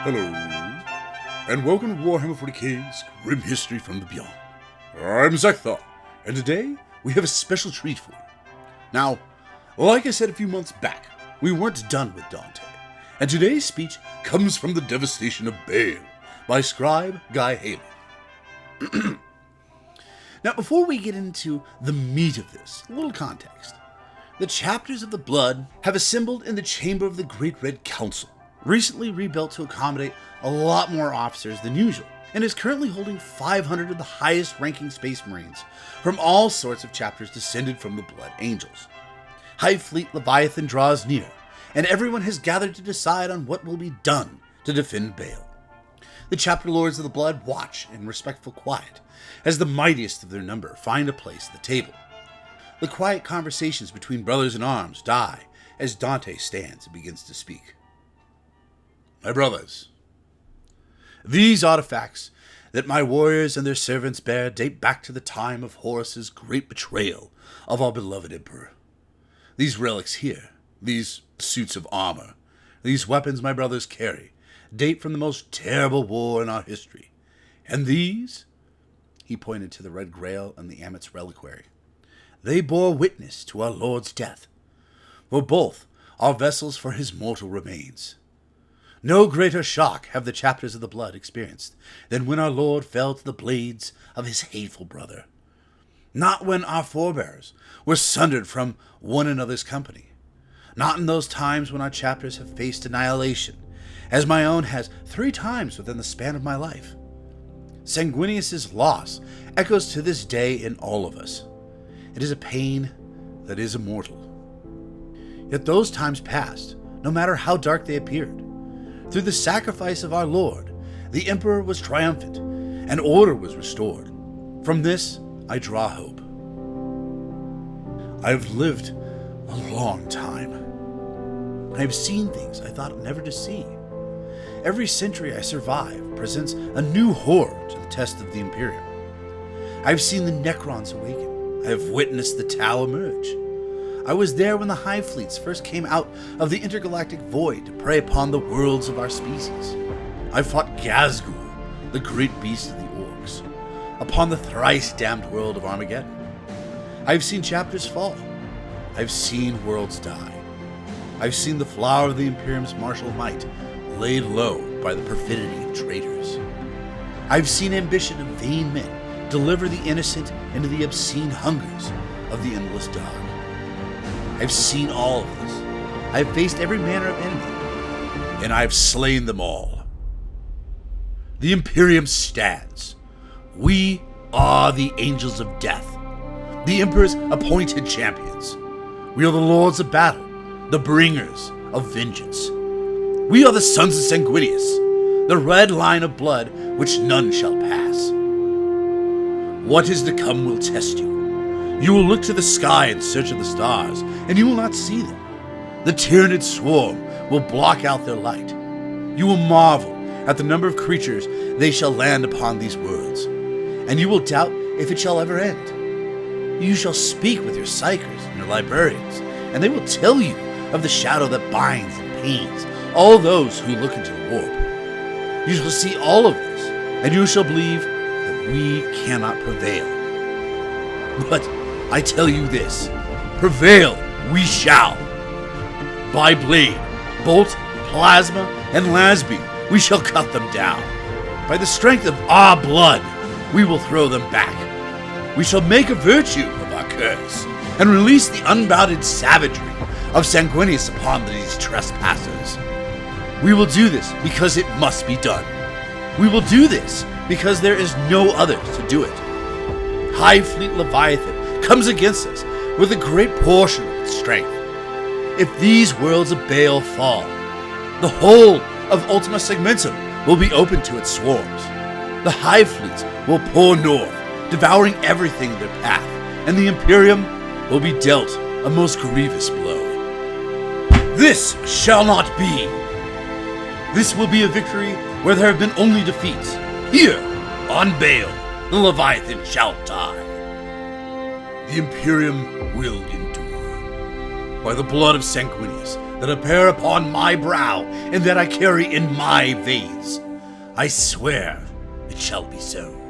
Hello, and welcome to Warhammer 40k's Grim History from the Beyond. I'm Zekthar, and today we have a special treat for you. Now, like I said a few months back, we weren't done with Dante, and today's speech comes from the devastation of Baal by scribe Guy Haley. Now, before we get into the meat of this, a little context. The Chapters of the Blood have assembled in the Chamber of the Great Red Council, recently rebuilt to accommodate a lot more officers than usual, and is currently holding 500 of the highest-ranking Space Marines from all sorts of chapters descended from the Blood Angels. Hive Fleet Leviathan draws near, and everyone has gathered to decide on what will be done to defend Baal. The Chapter Lords of the Blood watch in respectful quiet, as the mightiest of their number find a place at the table. The quiet conversations between brothers in arms die as Dante stands and begins to speak. My brothers, these artifacts that my warriors and their servants bear date back to the time of Horus's great betrayal of our beloved emperor. These relics here, these suits of armor, these weapons my brothers carry, date from the most terrible war in our history. And these, he pointed to the Red Grail and the Amit's reliquary, they bore witness to our Lord's death, for both are vessels for his mortal remains. No greater shock have the Chapters of the Blood experienced than when our Lord fell to the blades of his hateful brother. Not when our forebears were sundered from one another's company. Not in those times when our chapters have faced annihilation, as my own has 3 times within the span of my life. Sanguinius's loss echoes to this day in all of us. It is a pain that is immortal. Yet those times past, no matter how dark they appeared. Through the sacrifice of our Lord, the Emperor was triumphant, and order was restored. From this, I draw hope. I have lived a long time. I have seen things I thought never to see. Every century I survive presents a new horror to the test of the Imperium. I have seen the Necrons awaken. I have witnessed the Tau emerge. I was there when the Hive Fleets first came out of the intergalactic void to prey upon the worlds of our species. I fought Gazgul, the great beast of the Orcs, upon the thrice-damned world of Armageddon. I've seen chapters fall. I've seen worlds die. I've seen the flower of the Imperium's martial might laid low by the perfidy of traitors. I've seen ambition of vain men deliver the innocent into the obscene hungers of the endless dark. I've seen all of this. I've faced every manner of enemy, and I've slain them all. The Imperium stands. We are the Angels of Death, the Emperor's appointed champions. We are the Lords of Battle, the bringers of vengeance. We are the sons of Sanguinius, the red line of blood which none shall pass. What is to come will test you. You will look to the sky in search of the stars, and you will not see them. The Tyranid swarm will block out their light. You will marvel at the number of creatures they shall land upon these worlds, and you will doubt if it shall ever end. You shall speak with your psychers and your librarians, and they will tell you of the shadow that binds and pains all those who look into the warp. You shall see all of this, and you shall believe that we cannot prevail. But I tell you this, prevail we shall. By blade, bolt, plasma, and lasby, we shall cut them down. By the strength of our blood, we will throw them back. We shall make a virtue of our curse, and release the unbounded savagery of Sanguinius upon these trespassers. We will do this because it must be done. We will do this because there is no other to do it. Hive Fleet Leviathan comes against us with a great portion of its strength. If these worlds of Baal fall, the whole of Ultima Segmentum will be open to its swarms. The Hive Fleets will pour north, devouring everything in their path, and the Imperium will be dealt a most grievous blow. This shall not be. This will be a victory where there have been only defeats. Here, on Baal, the Leviathan shall die. The Imperium will endure. By the blood of Sanguinius, that appear upon my brow and that I carry in my veins. I swear it shall be so.